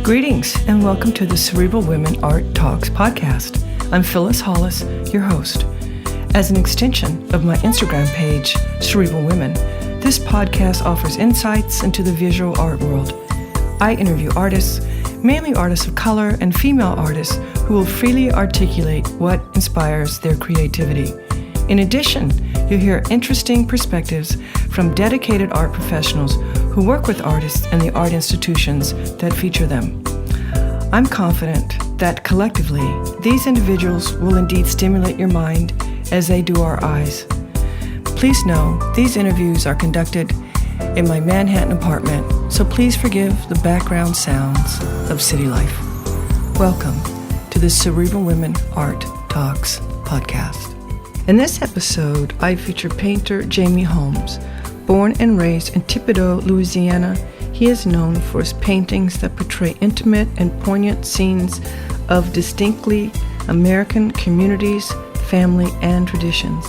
Greetings and welcome to the Cerebral Women Art Talks podcast. I'm Phyllis Hollis, your host. As an extension of my Instagram page, Cerebral Women, this podcast offers insights into the visual art world. I interview artists, mainly artists of color and female artists, who will freely articulate what inspires their creativity. In addition, you'll hear interesting perspectives from dedicated art professionals who work with artists and the art institutions that feature them. I'm confident that collectively, these individuals will indeed stimulate your mind as they do our eyes. Please know these interviews are conducted in my Manhattan apartment, so please forgive the background sounds of city life. Welcome to the Cerebral Women Art Talks podcast. In this episode, I feature painter Jammie Holmes. Born and raised in Thibodaux, Louisiana, he is known for his paintings that portray intimate and poignant scenes of distinctly American communities, family, and traditions.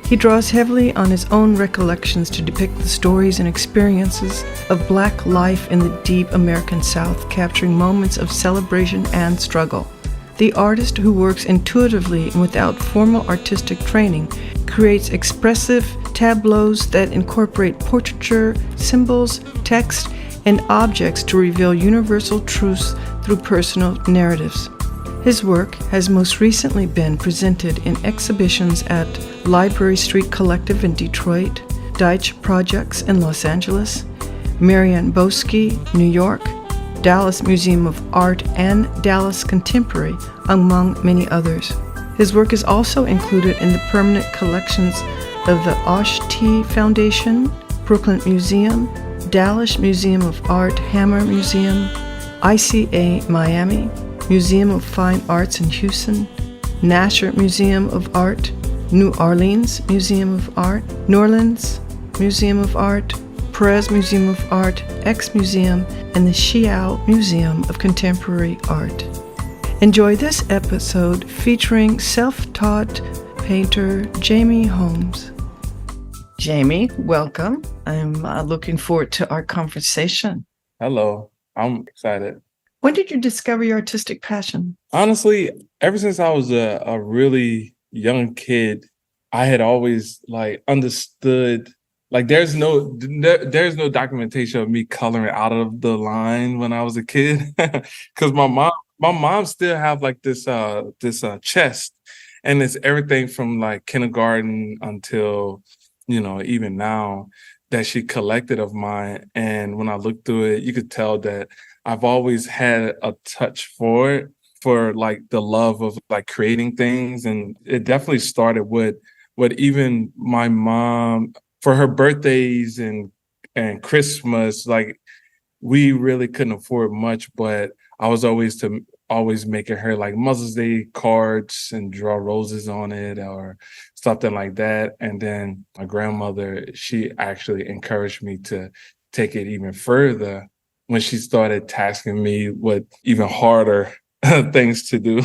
He draws heavily on his own recollections to depict the stories and experiences of Black life in the deep American South, capturing moments of celebration and struggle. The artist, who works intuitively and without formal artistic training, creates expressive tableaux that incorporate portraiture, symbols, text, and objects to reveal universal truths through personal narratives. His work has most recently been presented in exhibitions at Library Street Collective in Detroit, Deitch Projects in Los Angeles, Marianne Boesky, New York, Dallas Museum of Art, and Dallas Contemporary, among many others. His work is also included in the permanent collections of the Aïshti Foundation, Brooklyn Museum, Dallas Museum of Art, Hammer Museum, ICA Miami, Museum of Fine Arts in Houston, Nasher Museum of Art, New Orleans Museum of Art, New Orleans Museum of Art, Perez Museum of Art, X Museum, and the Xiao Museum of Contemporary Art. Enjoy this episode featuring self-taught painter Jammie Holmes. Jammie, welcome. I'm looking forward to our conversation. Hello, I'm excited. When did you discover your artistic passion? Honestly, ever since I was a really young kid, I had always understood. There's no documentation of me coloring out of the line when I was a kid, because my mom still have this chest, and it's everything from kindergarten until even now that she collected of mine. And when I looked through it, you could tell that I've always had a touch for it, for the love of creating things. And it definitely started with what even my mom, for her birthdays and Christmas, we really couldn't afford much, but I was always making her Mother's Day cards and draw roses on it or something like that. And then my grandmother, she actually encouraged me to take it even further when she started tasking me with even harder things to do.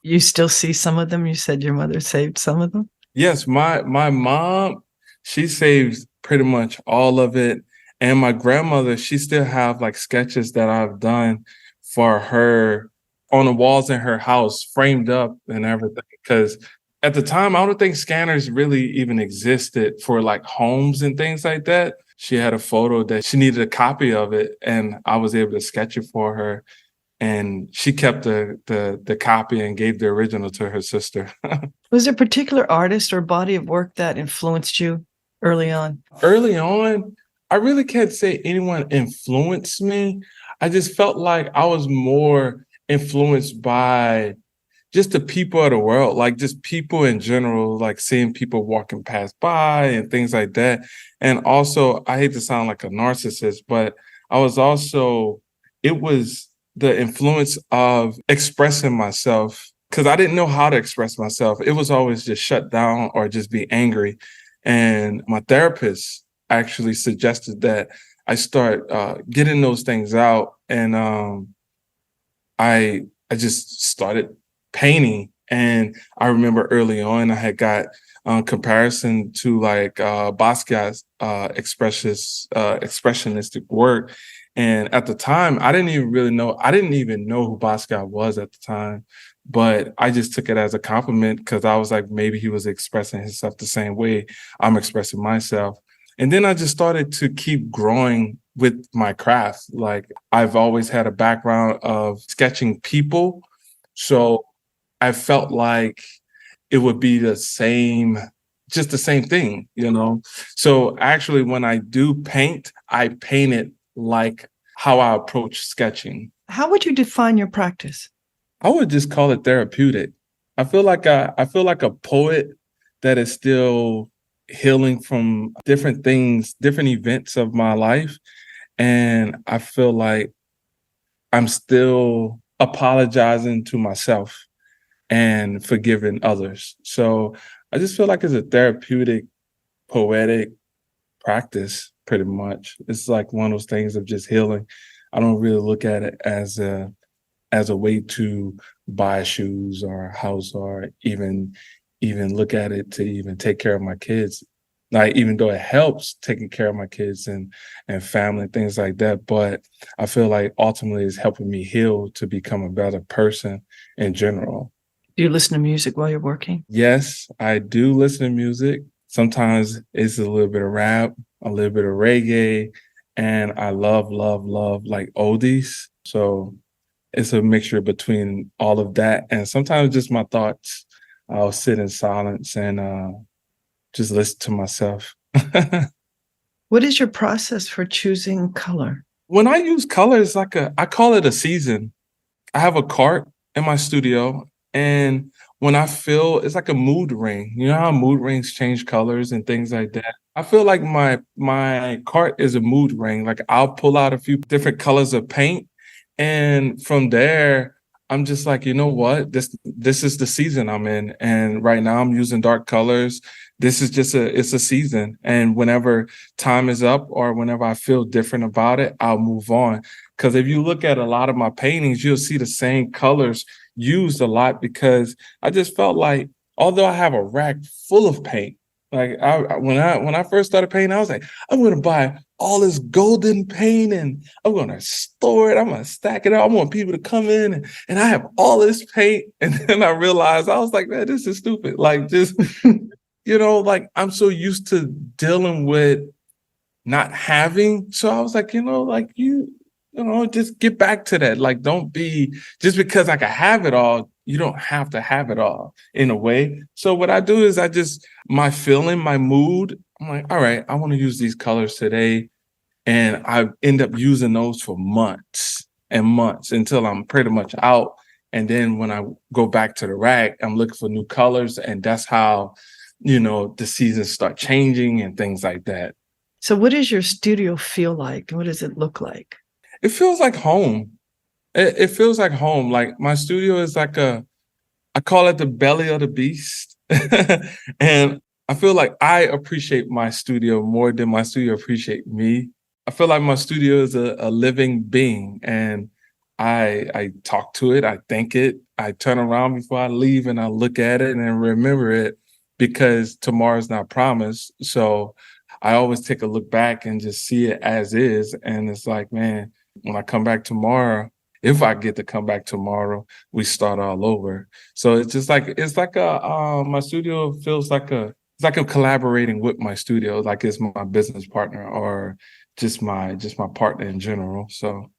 You still see some of them? You said your mother saved some of them? Yes, my mom, she saved pretty much all of it. And my grandmother, she still have sketches that I've done for her on the walls in her house, framed up and everything. Because at the time, I don't think scanners really even existed for homes and things like that. She had a photo that she needed a copy of it, and I was able to sketch it for her. And she kept the copy and gave the original to her sister. Was there a particular artist or body of work that influenced you early on? Early on, I really can't say anyone influenced me. I just felt like I was more influenced by just the people of the world, just people in general, seeing people walking past by and things like that. And also, I hate to sound like a narcissist, but it was the influence of expressing myself, because I didn't know how to express myself. It was always just shut down or just be angry. And my therapist actually suggested that I start getting those things out. And I just started painting And I remember early on, I had got comparison to like Basquiat's expressionistic work. And at the time, I didn't even know who Basquiat was at the time. But I just took it as a compliment because I was like, maybe he was expressing himself the same way I'm expressing myself. And then I just started to keep growing with my craft. Like I've always had a background of sketching people. So I felt like it would be just the same thing, you know? So actually, when I do paint, I paint it like how I approach sketching. How would you define your practice? I would just call it therapeutic. I feel like a poet that is still healing from different things, different events of my life. And I feel like I'm still apologizing to myself and forgiving others. So I just feel like it's a therapeutic, poetic practice, pretty much. It's like one of those things of just healing. I don't really look at it as a way to buy shoes or a house or even look at it to even take care of my kids. Like, even though it helps taking care of my kids and family and things like that, but I feel like ultimately it's helping me heal to become a better person in general. Do you listen to music while you're working? Yes, I do listen to music. Sometimes it's a little bit of rap, a little bit of reggae, and I love like oldies. So it's a mixture between all of that. And sometimes just my thoughts. I'll sit in silence and just listen to myself. What is your process for choosing color? When I use color, it's like I call it a season. I have a cart in my studio, and when I feel, it's like a mood ring. You know how mood rings change colors and things like that? I feel like my cart is a mood ring. Like I'll pull out a few different colors of paint, and from there, I'm just like, you know what? This is the season I'm in. And right now I'm using dark colors. This is just it's a season. And whenever time is up or whenever I feel different about it, I'll move on. Because if you look at a lot of my paintings, you'll see the same colors used a lot because I just felt like, although I have a rack full of paint, like when I first started painting, I was like, I'm going to buy all this golden paint and I'm going to store it. I'm going to stack it up. I want people to come in and I have all this paint. And then I realized, I was like, man, this is stupid. Like just, like I'm so used to dealing with not having. So I was like, like just get back to that. Like, don't be, just because I can have it all, you don't have to have it all in a way. So what I do is my feeling, my mood, I'm like, all right, I want to use these colors today. And I end up using those for months and months until I'm pretty much out. And then when I go back to the rack, I'm looking for new colors. And that's how, the seasons start changing and things like that. So what does your studio feel like? What does it look like? It feels like home. It feels like home. Like my studio is like I call it the belly of the beast. And I feel like I appreciate my studio more than my studio appreciate me. I feel like my studio is a living being, and I talk to it, I think it, I turn around before I leave and I look at it and remember it because tomorrow's not promised. So I always take a look back and just see it as is. And it's like, man, when I come back tomorrow, if I get to come back tomorrow, we start all over. So it's just like, my studio feels like it's like I'm collaborating with my studio, like it's my business partner or just my partner in general. So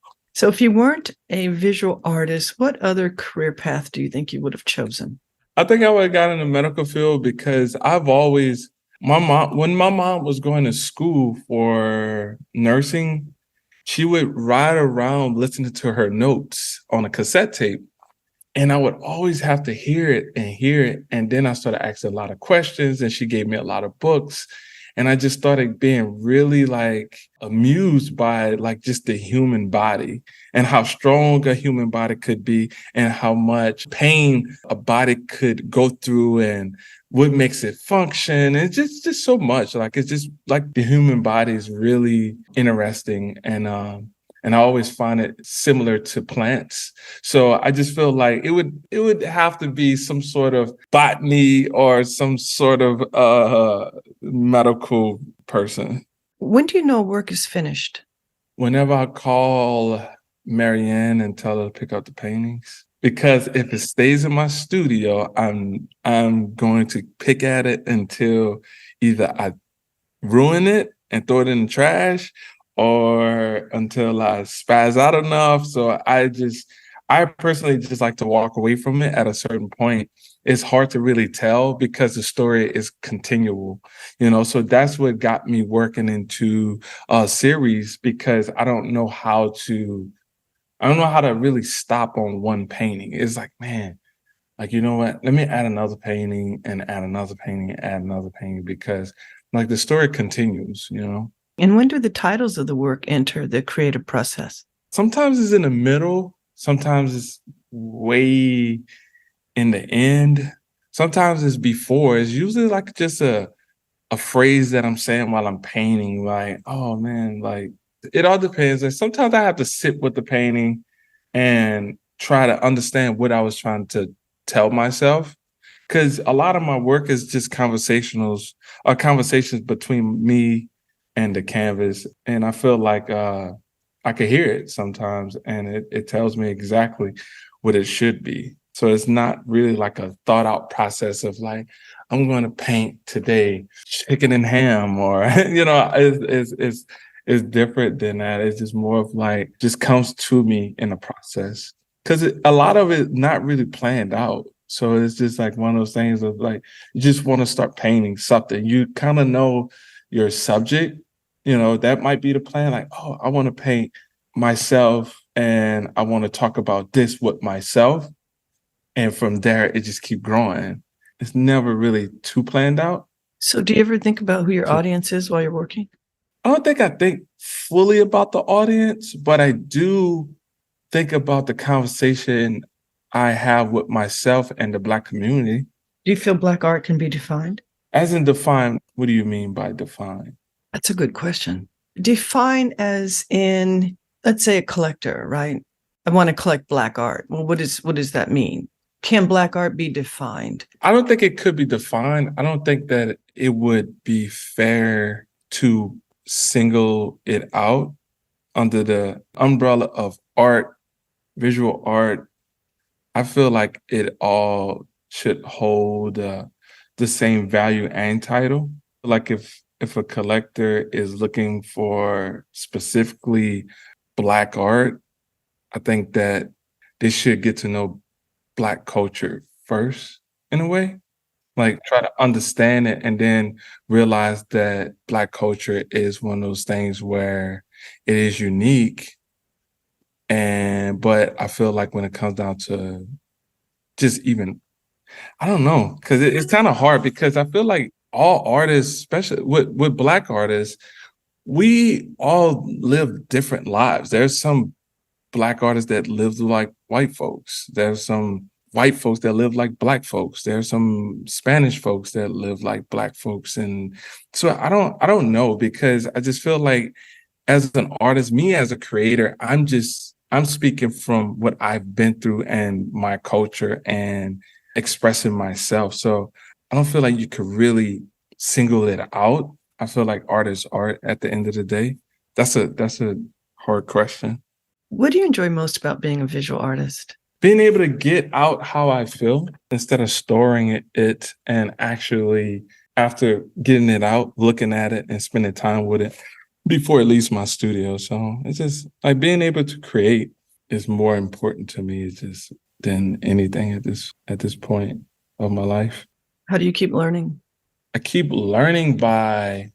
if you weren't a visual artist, what other career path do you think you would have chosen? I think I would have gotten in the medical field because when my mom was going to school for nursing, she would ride around listening to her notes on a cassette tape. And I would always have to hear it. And then I started asking a lot of questions and she gave me a lot of books. And I just started being really like amused by like just the human body and how strong a human body could be and how much pain a body could go through and what makes it function. And just so much. Like it's just like the human body is really interesting. And And I always find it similar to plants. So I just feel like it would have to be some sort of botany or some sort of medical person. When do you know work is finished? Whenever I call Marianne and tell her to pick up the paintings. Because if it stays in my studio, I'm going to pick at it until either I ruin it and throw it in the trash, or until I spaz out enough. So I personally just like to walk away from it at a certain point. It's hard to really tell because the story is continual, so that's what got me working into a series, because I don't know how to really stop on one painting. It's like, man, like, you know what? Let me add another painting and add another painting and add another painting, because like the story continues, And when do the titles of the work enter the creative process? Sometimes it's in the middle. Sometimes it's way in the end. Sometimes it's before. It's usually like just a phrase that I'm saying while I'm painting. Like, oh man, like it all depends. And sometimes I have to sit with the painting and try to understand what I was trying to tell myself. Because a lot of my work is just conversations between me and the canvas. And I feel like I could hear it sometimes, and it tells me exactly what it should be. So it's not really like a thought out process of like, I'm going to paint today chicken and ham, or, it's different than that. It's just more of like, just comes to me in the process. Because a lot of it not really planned out. So it's just like one of those things of like, you just want to start painting something. You kind of know your subject, that might be the plan. Like, oh, I want to paint myself and I want to talk about this with myself. And from there, it just keeps growing. It's never really too planned out. So do you ever think about who your audience is while you're working? I don't think I think fully about the audience, but I do think about the conversation I have with myself and the Black community. Do you feel Black art can be defined? As in define, what do you mean by define? That's a good question. Define as in, let's say a collector, right? I want to collect Black art. Well, what does that mean? Can Black art be defined? I don't think it could be defined. I don't think that it would be fair to single it out under the umbrella of art, visual art. I feel like it all should hold the same value and title. Like if a collector is looking for specifically Black art, I think that they should get to know Black culture first, in a way. Like try to understand it and then realize that Black culture is one of those things where it is unique. But I feel like when it comes down to just even, I don't know, because it's kind of hard, because I feel like all artists, especially with Black artists, we all live different lives. There's some Black artists that live like white folks. There's some white folks that live like Black folks. There's some Spanish folks that live like Black folks. And so I don't know, because I just feel like as an artist, me as a creator, I'm speaking from what I've been through and my culture and expressing myself. So I don't feel like you could really single it out. I feel like art is art at the end of the day. That's a hard question. What do you enjoy most about being a visual artist? Being able to get out how I feel instead of storing it and actually, after getting it out, looking at it and spending time with it before it leaves my studio. So it's just like being able to create is more important to me than anything at this point of my life. How do you keep learning? I keep learning by,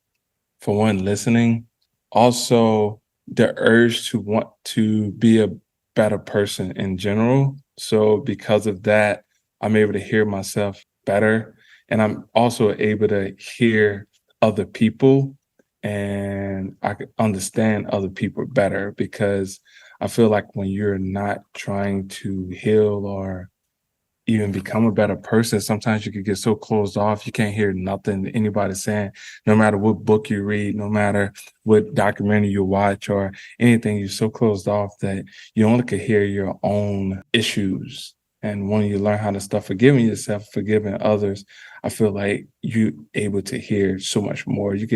for one, listening. Also, the urge to want to be a better person in general. So because of that, I'm able to hear myself better. And I'm also able to hear other people, and I can understand other people better, because I feel like when you're not trying to heal or even become a better person. Sometimes you could get so closed off, you can't hear nothing anybody's saying, no matter what book you read, no matter what documentary you watch or anything, you're so closed off that you only could hear your own issues. And when you learn how to start forgiving yourself, forgiving others, I feel like you're able to hear so much more. You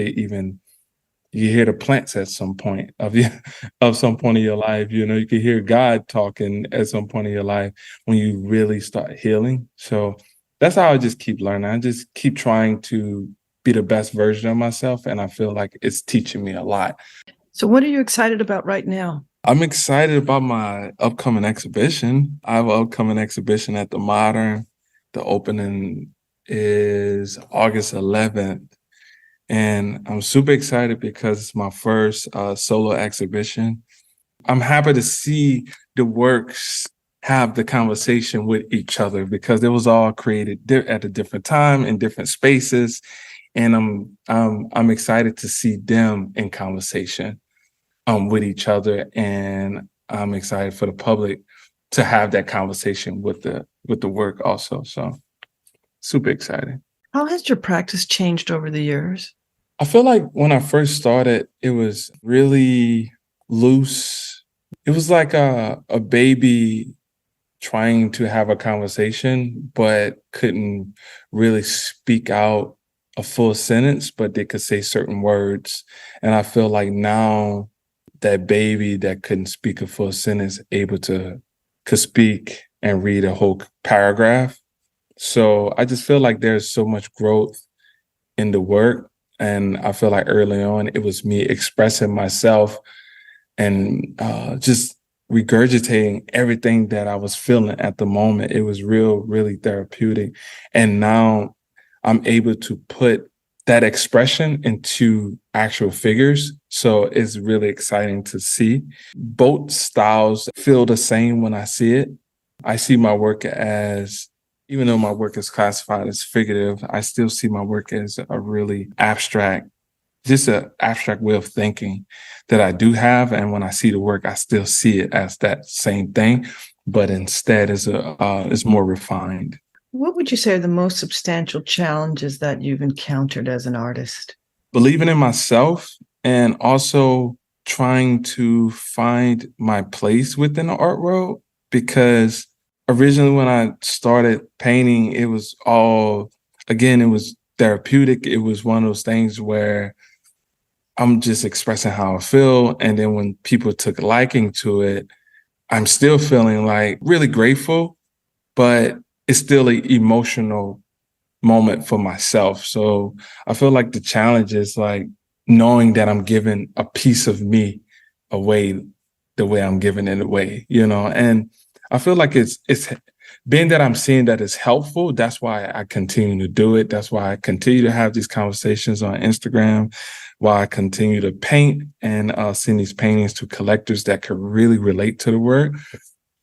hear the plants at some point of some point of your life. You know, you can hear God talking at some point of your life when you really start healing. So that's how I just keep learning. I just keep trying to be the best version of myself. And I feel like it's teaching me a lot. So what are you excited about right now? I'm excited about my upcoming exhibition. I have an upcoming exhibition at the Modern. The opening is August 11th. And I'm super excited because it's my first solo exhibition. I'm happy to see the works have the conversation with each other because it was all created at a different time in different spaces. And I'm excited to see them in conversation with each other. And I'm excited for the public to have that conversation with the work also. So super excited. How has your practice changed over the years? I feel like when I first started, it was really loose. It was like a baby trying to have a conversation, but couldn't really speak out a full sentence, but they could say certain words. And I feel like now that baby that couldn't speak a full sentence, could speak and read a whole paragraph. So I just feel like there's so much growth in the work. And I feel like early on, it was me expressing myself and just regurgitating everything that I was feeling at the moment. It was really therapeutic. And now I'm able to put that expression into actual figures. So it's really exciting to see. Both styles feel the same when I see it. I see my work as, even though my work is classified as figurative, I still see my work as a really abstract, just an abstract way of thinking that I do have. And when I see the work, I still see it as that same thing, but instead is more refined. What would you say are the most substantial challenges that you've encountered as an artist? Believing in myself and also trying to find my place within the art world, because originally when I started painting, it was therapeutic. It was one of those things where I'm just expressing how I feel. And then when people took liking to it, I'm still feeling like really grateful, but it's still an emotional moment for myself. So I feel like the challenge is like knowing that I'm giving a piece of me away the way I'm giving it away, you know? And I feel like it's being that I'm seeing that it's helpful. That's why I continue to do it. That's why I continue to have these conversations on Instagram, why I continue to paint and send these paintings to collectors that could really relate to the work.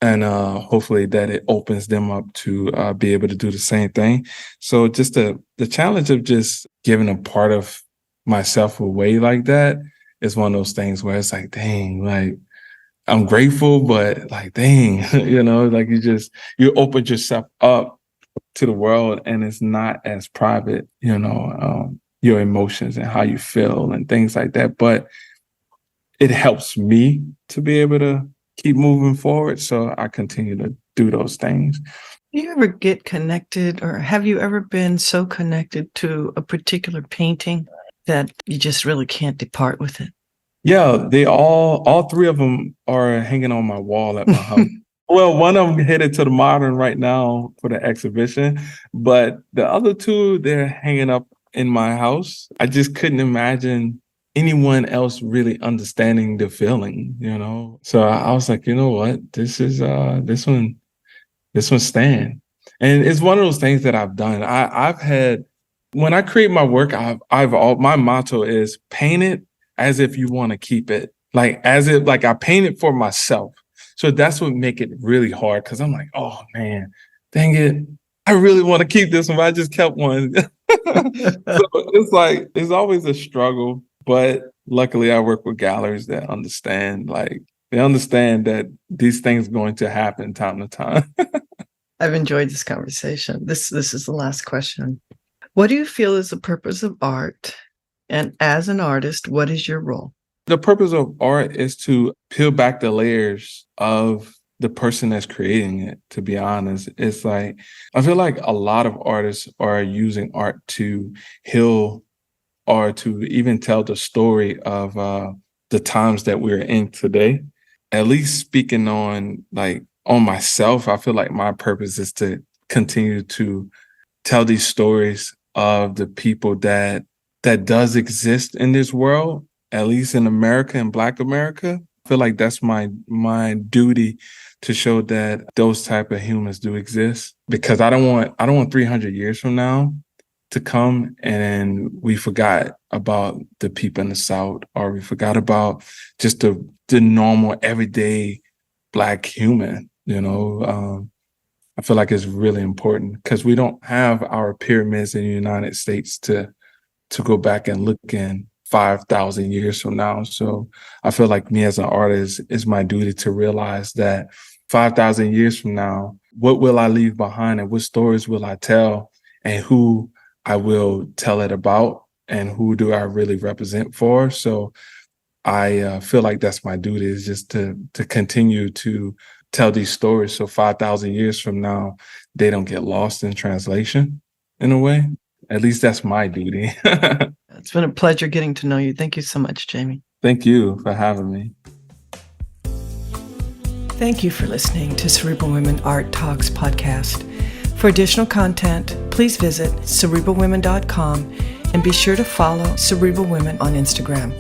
And hopefully that it opens them up to be able to do the same thing. So just the challenge of just giving a part of myself away like that is one of those things where it's like, dang, like, I'm grateful, but like, dang, you know, like you open yourself up to the world and it's not as private, you know, your emotions and how you feel and things like that. But it helps me to be able to keep moving forward. So I continue to do those things. Do you ever get connected, or have you ever been so connected to a particular painting that you just really can't depart with it? Yeah, all three of them are hanging on my wall at my house. Well, one of them headed to the Modern right now for the exhibition, but the other two, they're hanging up in my house. I just couldn't imagine anyone else really understanding the feeling, you know? So I was like, you know what? This one stand. And it's one of those things that I've done. I've had, when I create my work, my motto is paint it as if you want to keep it. Like I paint it for myself. So that's what make it really hard. Cause I'm like, oh man, dang it. I really want to keep this one, but I just kept one. So it's like, it's always a struggle, but luckily I work with galleries that understand, like they understand that these things are going to happen time to time. I've enjoyed this conversation. This is the last question. What do you feel is the purpose of art? And as an artist, what is your role? The purpose of art is to peel back the layers of the person that's creating it, to be honest. It's like, I feel like a lot of artists are using art to heal or to even tell the story of the times that we're in today. At least speaking on myself, I feel like my purpose is to continue to tell these stories of the people that does exist in this world, at least in America and Black America. I feel like that's my duty to show that those type of humans do exist, because I don't want 300 years from now to come and we forgot about the people in the South, or we forgot about just the normal everyday Black human. I feel like it's really important because we don't have our pyramids in the United States to go back and look in 5,000 years from now. So I feel like me as an artist, it's my duty to realize that 5,000 years from now, what will I leave behind and what stories will I tell and who I will tell it about and who do I really represent for. So I feel like that's my duty, is just to continue to tell these stories. So 5,000 years from now, they don't get lost in translation in a way. At least that's my duty. It's been a pleasure getting to know you. Thank you so much, Jammie. Thank you for having me. Thank you for listening to Cerebral Women Art Talks podcast. For additional content, please visit cerebralwomen.com and be sure to follow Cerebral Women on Instagram.